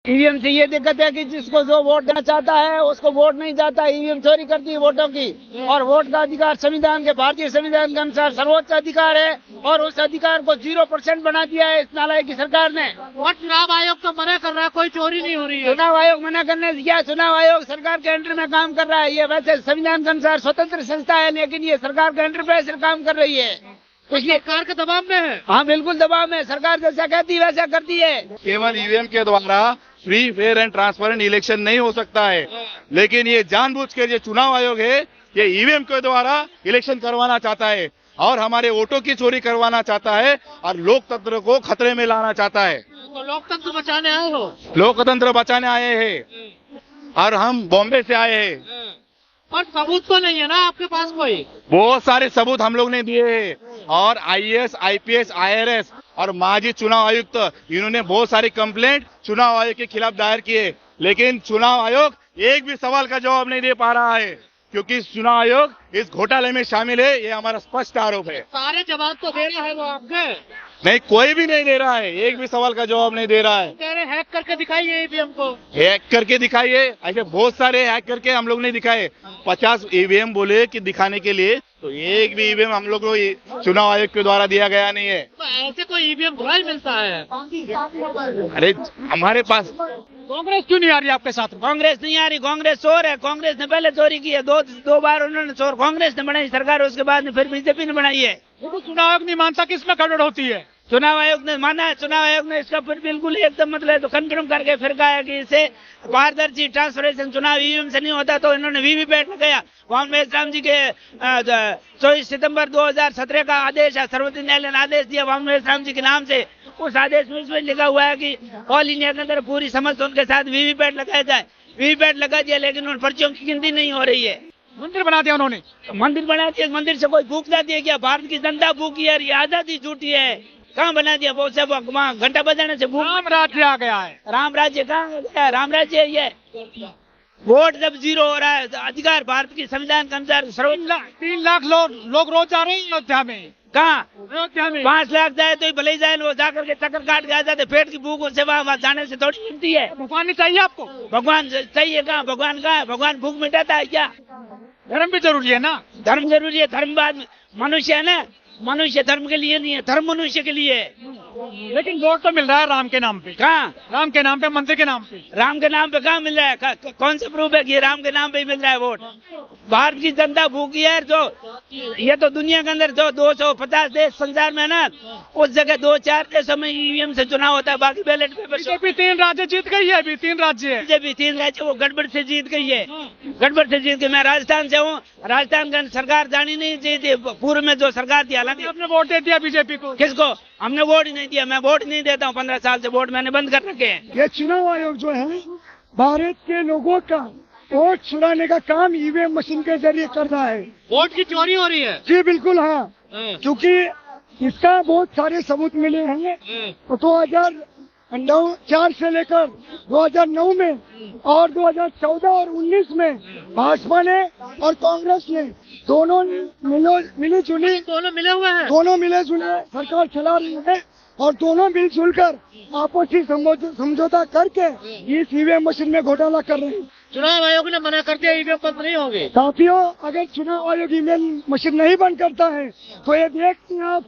EVM से ये दिक्कत है कि जिसको जो वोट देना चाहता है उसको वोट नहीं जाता। ईवीएम चोरी करती है वोटों की, और वोट का अधिकार संविधान के, भारतीय संविधान के अनुसार सर्वोच्च अधिकार है, और उस अधिकार को 0% बना दिया है इस नालायक की सरकार ने। और चुनाव आयोग तो मना कर रहा है, कोई चोरी नहीं हो रही है। चुनाव आयोग मना करने से क्या, चुनाव आयोग सरकार के अंडर में काम कर रहा है। ये वैसे संविधान के अनुसार स्वतंत्र संस्था है, लेकिन ये सरकार के अंडर पे काम कर रही है, इसलिए सरकार के दबाव में है। हाँ बिल्कुल दबाव में, सरकार जैसा कहती है वैसा करती है। केवल ईवीएम के द्वारा free, fair and transparent election नहीं हो सकता है, लेकिन ये जानबूझ के जो चुनाव आयोग है ये ईवीएम के द्वारा इलेक्शन करवाना चाहता है और हमारे वोटों की चोरी करवाना चाहता है और लोकतंत्र को खतरे में लाना चाहता है। तो लोकतंत्र बचाने आए हो? लोकतंत्र बचाने आए हैं और हम बॉम्बे से आए हैं। और सबूत तो नहीं है ना आपके पास कोई? बहुत सारे सबूत हम लोग ने दिए हैं और आईएएस, आईपीएस, आईआरएस और माजी चुनाव आयुक्त इन्होंने बहुत सारी कंप्लेंट चुनाव आयोग के खिलाफ दायर किए, लेकिन चुनाव आयोग एक भी सवाल का जवाब नहीं दे पा रहा है, क्योंकि चुनाव आयोग इस घोटाले में शामिल है। ये हमारा स्पष्ट आरोप है। सारे जवाब तो दे रहा है वो आपके? नहीं, कोई भी नहीं दे रहा है, एक भी सवाल का जवाब नहीं दे रहा है। कह रहे हैक करके दिखाइए ईवीएम को। हैक करके दिखाइए, ऐसे बहुत सारे हैक करके हम लोग नहीं दिखाए। 50 ईवीएम बोले कि दिखाने के लिए, तो एक भी ईवीएम हम लोग को चुनाव आयोग के द्वारा दिया गया नहीं है। तो ऐसे कोई ईवीएम थोड़ा ही मिलता है। अरे हमारे पास कांग्रेस क्यों नहीं आ रही आपके साथ? कांग्रेस नहीं आ रही, कांग्रेस चोर है। कांग्रेस ने पहले चोरी की है, दो बार उन्होंने चोर कांग्रेस ने बनाई सरकार, उसके बाद में फिर बीजेपी ने बनाई है। तो चुनाव आयोग नहीं मानता कि इसमें गड़बड़ होती है? चुनाव आयोग ने माना है, चुनाव आयोग ने इसका फिर बिल्कुल एकदम मतलब तो कन्फर्म करके फिर कहा है कि इसे पारदर्शी ट्रांसफरेशन चुनाव ईवीएम से नहीं होता, तो इन्होंने वीवीपैट लगाया। वामवेश राम जी के 24 सितंबर 2017 का आदेश है, सर्वोच्च न्यायालय ने आदेश दिया वामवेश राम जी के नाम से। उस आदेश में इसमें लिखा हुआ है कि ऑल इंडिया के अंदर पूरी समझ उनके साथ वीवीपैट लगाया जाए। वीवीपैट लगा दिया, लेकिन उन पर्चियों की गिनती नहीं हो रही है। मंदिर बना दिया उन्होंने। मंदिर बना दिया, मंदिर से कोई भूख जाती है क्या? भारत की जनता भूखी है, ये आजादी झूठी है। कहाँ बना दिया? बहुत से वहाँ घंटा बजाने से भूख। राम राज्य आ गया है। राम राज्य कहाँ गया? राम राज्य है ये। वोट जब 0 हो रहा है, अधिकार भारत की संविधान के अनुसार 3 लाख लोग रोज जा रहे हैं अयोध्या में। कहाँ? अयोध्या में 5 लाख जाए तो भले ही जाए, वो जाकर के चक्कर काट के आ जाते। पेट की भूख से वहाँ जाने से थोड़ी मिलती है। भगवान नहीं चाहिए आपको? भगवान चाहिए कहाँ? भगवान कहाँ है? भगवान भूख मिटाता है क्या? धर्म भी जरूरी है ना? धर्म जरूरी है, धर्म बाद मनुष्य है ना। मनुष्य धर्म के लिए नहीं है, धर्म मनुष्य के लिए है। लेकिन वोट तो मिल रहा है राम के नाम पे। कहाँ? राम के नाम पे, मंदिर के नाम पे। राम के नाम पे कहाँ मिल रहा है? कौन सा प्रूफ है कि राम के नाम पे ही मिल रहा है वोट? भारत की जनता भूखी है। जो ये तो दुनिया के अंदर जो 250 देश संसार में है ना, उस जगह 2-4 देशों में ईवीएम से चुनाव होता है, बाकी बैलेट पेपर। बीजेपी 3 राज्य जीत गई है, अभी 3 राज्य है। बीजेपी 3 राज्य वो गड़बड़ से जीत गई है। गड़बड़ से जीत गई। मैं राजस्थान से हूँ, राजस्थान का सरकार जानी नहीं चाहिए, पूर्व में जो सरकार थी। हालांकि आपने वोट दे दिया बीजेपी को। किसको? हमने वोट ही नहीं दिया। मैं वोट नहीं देता हूँ, 15 साल से वोट मैंने बंद कर रखे हैं। ये चुनाव आयोग जो है भारत के लोगों का वोट चुराने का काम ईवीएम मशीन के जरिए कर रहा है। वोट की चोरी हो रही है? जी बिल्कुल, हाँ, क्योंकि इसका बहुत सारे सबूत मिले हैं। तो 2004 से लेकर 2009 में और 2014 और 19 में भाजपा ने और कांग्रेस ने दोनों मिली जुली, दोनों मिले हुए हैं। दोनों मिले जुले सरकार चला रही है और दोनों मिलजुल कर आपसी समझौता करके इस ईवीएम मशीन में घोटाला कर रहे हैं। चुनाव आयोग ने मना कर दिया ईवीएम बंद नहीं होंगे। साथियों, अगर चुनाव आयोग ईवीएम मशीन नहीं बंद करता है तो ये देखते हैं आप,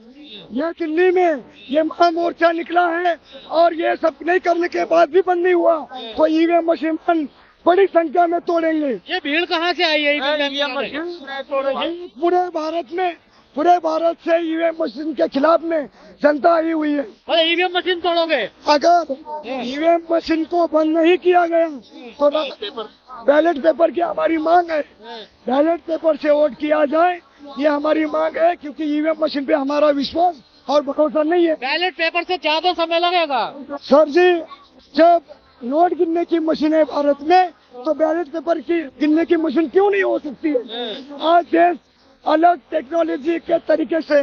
यह दिल्ली में ये महामोर्चा निकला है और ये सब नहीं करने के बाद भी बंद नहीं हुआ, तो ईवीएम मशीन बड़ी संख्या में तोड़ेंगे। ये भीड़ कहाँ से आई है ईवीएम मशीन? पूरे भारत से ईवीएम मशीन के खिलाफ में जनता आई हुई है। और ईवीएम मशीन तोड़ोगे? अगर ईवीएम मशीन को बंद नहीं किया गया तो बैलेट पेपर की हमारी मांग है। बैलेट पेपर से वोट किया जाए, ये हमारी मांग है, क्योंकि ईवीएम मशीन पे हमारा विश्वास और भरोसा नहीं है। बैलेट पेपर से ज्यादा समय लगेगा सर जी। जब नोट गिनने की मशीन है भारत में, तो बैलेट पेपर की गिनने की मशीन क्यों नहीं हो सकती है? आज देश अलग टेक्नोलॉजी के तरीके से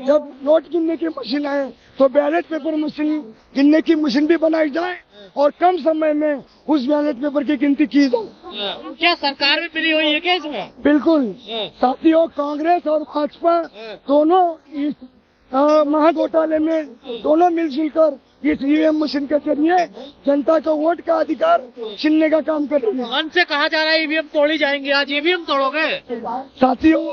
जब नोट गिनने की मशीन है, तो बैलेट पेपर मशीन गिनने की मशीन भी बनाई जाए और कम समय में उस बैलेट पेपर की गिनती की जाए। क्या सरकार में मिली हुई है क्या इसमें? बिल्कुल साथियों, कांग्रेस और भाजपा दोनों इस महाघोटाले में दोनों मिलजुल कर इस ईवीएम मशीन के जरिए जनता का वोट का अधिकार छीनने का काम कर रही है। मन से कहा जा रहा है ईवीएम तोड़ी जाएंगी, आज ईवीएम तोड़ोगे? साथियों,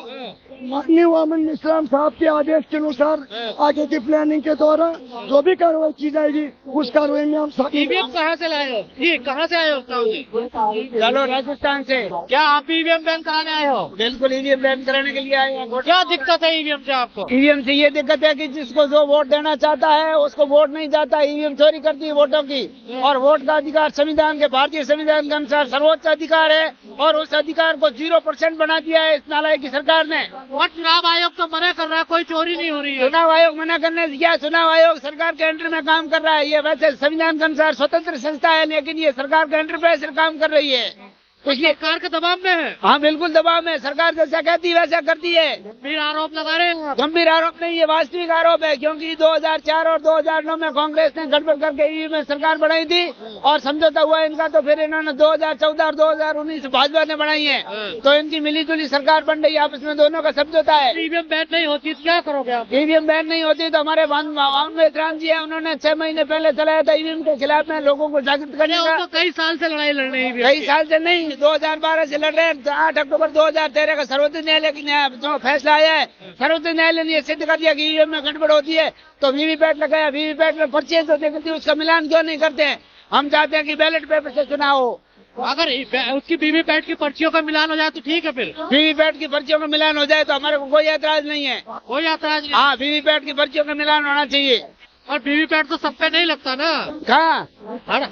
माननीय वामन मिश्राम साहब के आदेश के अनुसार आगे की प्लानिंग के दौरान जो भी कार्रवाई की जाएगी उस कार्रवाई में हम ईवीएम कहाँ से लाए हो जी? कहाँ से आए हो साहब जी? चलो राजस्थान से। क्या आप ईवीएम बैन कराने आए हो? बिल्कुल ईवीएम बैन कराने के लिए आए हैं। क्या दिक्कत है ईवीएम से आपको? ईवीएम से ये दिक्कत है कि जिसको जो वोट देना चाहता है उसको वोट नहीं जाता। ईवीएम चोरी करती है वोटों की, और वोट का अधिकार संविधान के, भारतीय संविधान के अनुसार सर्वोच्च अधिकार है, और उस अधिकार को 0% बना दिया है इस नालायक की सरकार ने। और चुनाव आयोग तो मना कर रहा है, कोई चोरी नहीं हो रही है। चुनाव आयोग मना करने से क्या, चुनाव आयोग सरकार के अंडर में काम कर रहा है। ये वैसे संविधान के अनुसार स्वतंत्र संस्था है, लेकिन ये सरकार के अंडर पे सिर्फ काम कर रही है। इसलिए सरकार के दबाव में है। हाँ बिल्कुल दबाव में, सरकार जैसा कहती है वैसा करती है। गंभीर आरोप लगा रहे हैं। गंभीर आरोप नहीं, ये वास्तविक आरोप है, क्योंकि 2004 और 2009 में कांग्रेस ने गड़बड़ करके ईवीएम में सरकार बनाई थी और समझौता हुआ इनका, तो फिर इन्होंने 2014 और 2019 भाजपा ने बनाई है, तो इनकी मिली जुली सरकार बन रही है, आपस में दोनों का समझौता है। ईवीएम बैन नहीं होती तो क्या करोगे आप? ईवीएम बैन नहीं होती तो हमारे राम जी है, उन्होंने 6 महीने पहले चलाया था ईवीएम के खिलाफ में लोगों को जागृत करने का। तो कई साल से लड़ाई लड़ रहे हैं। कई साल से नहीं, 2012 से लड़ रहे हैं। 8 अक्टूबर 2013 का सर्वोच्च न्यायालय की जो फैसला आया है, सर्वोच्च न्यायालय ने ये सिद्ध कर दिया कि ईवीएम में गड़बड़ होती है, तो वीवीपैट लगाया, वीवीपैट में पर्ची तो देखती है, उसका मिलान क्यों नहीं करते हैं? हम चाहते हैं कि बैलेट पेपर से चुनाव हो। अगर उसकी वीवीपैट की पर्चियों का मिलान हो जाए तो ठीक है, फिर वीवीपैट की पर्चियों का मिलान हो जाए तो हमारे को कोई ऐतराज नहीं है। कोई ऐतराज नहीं। हाँ, वीवीपैट की पर्चियों का मिलान होना चाहिए। और वीवीपैट तो सब पे नहीं लगता ना, कहाँ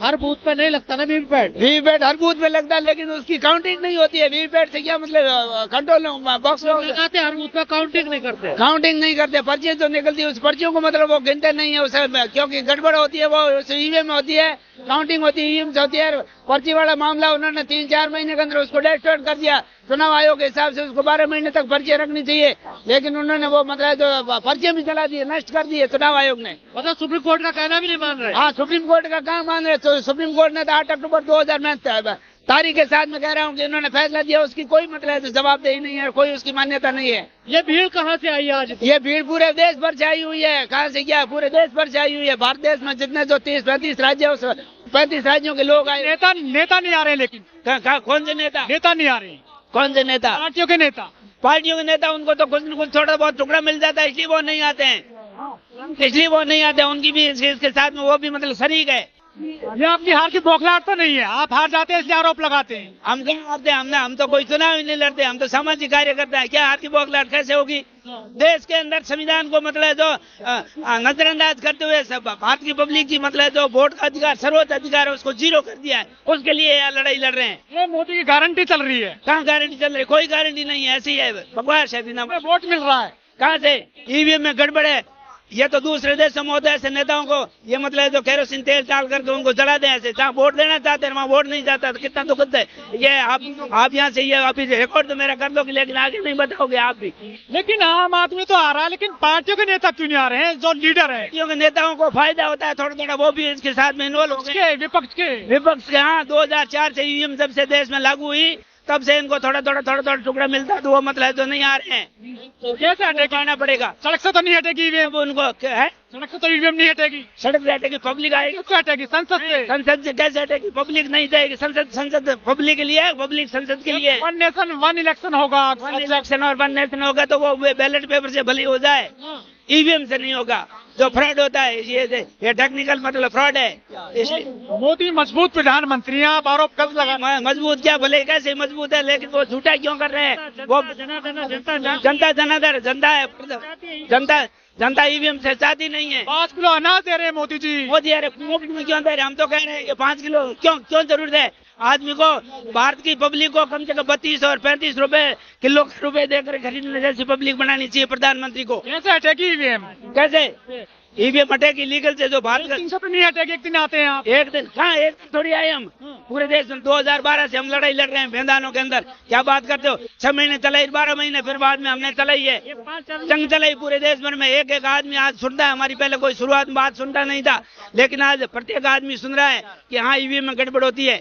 हर बूथ पे नहीं लगता ना वीवीपैट। वीवीपैट हर बूथ में लगता है, लेकिन उसकी काउंटिंग नहीं होती है। वीवीपैट से क्या मतलब, कंट्रोल बॉक्स लगाते हर बूथ पे, काउंटिंग नहीं करते। काउंटिंग नहीं करते, पर्ची तो निकलती है, उस पर्चियों को मतलब वो गिनते नहीं है उसे, क्योंकि गड़बड़ होती है, वो ईवीएम में होती है, काउंटिंग होती है, ईवीएम से होती है। पर्ची वाला मामला उन्होंने 3-4 महीने के अंदर उसको डेस्ट्रॉय कर दिया। चुनाव आयोग के हिसाब से उसको 12 महीने तक पर्ची रखनी चाहिए, लेकिन उन्होंने वो मतलब जो पर्ची भी चला दी, नष्ट कर दी है चुनाव आयोग ने। मतलब सुप्रीम कोर्ट का कहना भी नहीं मान रहे। हाँ, सुप्रीम कोर्ट का कहाँ मान रहे? तो सुप्रीम कोर्ट ने तो 8 अक्टूबर 2000 तारीख के साथ में कह रहा हूँ कि उन्होंने फैसला दिया, उसकी कोई मतलब जवाबदेही नहीं है, कोई उसकी मान्यता नहीं है। ये भीड़ कहाँ से आई आज? ये भीड़ पूरे देश भर से आई हुई है। कहाँ से क्या, पूरे देश भर से आई हुई है। भारत देश में जितने जो 30-35 राज्य है, उस 35 राज्यों के लोग आए। नेता नहीं आ रहे, लेकिन कौन से नेता? नेता नहीं आ रहे। कौन से नेता? पार्टियों के नेता। पार्टियों के नेता, उनको तो कुछ न कुछ थोड़ा बहुत टुकड़ा मिल जाता है, इसलिए वो नहीं आते हैं, इसलिए वो नहीं आते। उनकी भी इसके साथ में वो भी मतलब शरीक है। ये आपकी हार की बौखलाहट तो नहीं है, आप हार जाते हैं इसलिए आरोप लगाते हैं। हम क्या करते हैं? हम तो कोई चुनाव ही नहीं लड़ते, हम तो सामाजिक कार्य करते हैं। क्या हार की बौखलाहट कैसे होगी? देश के अंदर संविधान को मतलब जो नजरअंदाज करते हुए सब भारत की पब्लिक की मतलब जो वोट का अधिकार, सर्वोच्च अधिकार है, उसको 0 कर दिया है। उसके लिए यह लड़ाई लड़ रहे हैं। ये मोदी की गारंटी चल रही है। कहाँ गारंटी चल रही है? कोई गारंटी नहीं है, ऐसी है बकवास है। वोट मिल रहा है कहाँ से? ईवीएम में गड़बड़ है। ये तो दूसरे देशों में होता है, ऐसे नेताओं को ये मतलब जो केरोसिन तेल डाल करके उनको जला दें ऐसे, जहाँ वोट देना चाहते हैं वहाँ वोट नहीं जाता, तो कितना दुखद है ये। आप यहाँ से ये अभी रिकॉर्ड तो मेरा कर दोगे, लेकिन आगे नहीं बताओगे आप भी। लेकिन आम आदमी तो आ रहा है, लेकिन पार्टियों के नेता क्यों नहीं आ रहे हैं जो लीडर है? पार्टियों के नेताओं को फायदा होता है थोड़ा थोड़ा, वो भी इसके साथ में इन्वॉल्व हो गए। विपक्ष के हाँ, 2004 से ईवीएम जब से देश में लागू हुई तब से इनको थोड़ा थोड़ा टुकड़ा मिलता है, तो वो मतलब तो नहीं आ रहे हैं। तो कैसे हटेगा? पड़ेगा। सड़क से तो नहीं हटेगी ईवीएम, उनको है सड़क से तो ईवीएम नहीं हटेगी। सड़क से हटेगी, पब्लिक आएगी। किससे हटेगी? संसद से। संसद से कैसे हटेगी? पब्लिक नहीं जाएगी। संसद पब्लिक के लिए है, पब्लिक संसद के लिए। 1 नेशन 1 इलेक्शन होगा। 1 इलेक्शन और 1 नेशन होगा, तो वो बैलेट पेपर से भले हो जाए, ईवीएम से नहीं होगा। जो फ्रॉड होता है ये टेक्निकल मतलब फ्रॉड है। इसलिए मोदी मजबूत प्रधानमंत्री हैं, आप आरोप कब लगा? मजबूत क्या, भले कैसे मजबूत है, लेकिन वो झूठा क्यों कर रहे हैं? वो जनता जनार्दन जनता है, जनता ईवीएम से चाहती नहीं है। 5 किलो अनाज दे रहे हैं मोदी जी। मोदी अरे मुफ्त में क्यों दे रहे? हम तो कह रहे हैं कि 5 किलो क्यों जरूरत है आदमी को? भारत की पब्लिक को कम से कम 32 और 35 किलो रुपए देकर खरीदने जैसी पब्लिक बनानी चाहिए प्रधानमंत्री को। कैसे हटेगी ईवीएम? कैसे ईवीएम हटेगी लीगल से? जो भारत का 300 पे नहीं हटेगी। एक दिन आते हैं आप। एक दिन कहाँ? एक दिन थोड़ी आए हम। पूरे देश में 2012 से हम लड़ाई लड़ रहे हैं मैदानों के अंदर। क्या बात करते हो? 6 महीने चलाई, 12 महीने फिर बाद में हमने चलाई है, जंग चलाई पूरे देश भर में। एक आदमी आज सुनता है हमारी, पहले कोई शुरुआत में बात सुनता नहीं था, लेकिन आज प्रत्येक आदमी सुन रहा है कि हाँ ईवीएम में गड़बड़ होती है।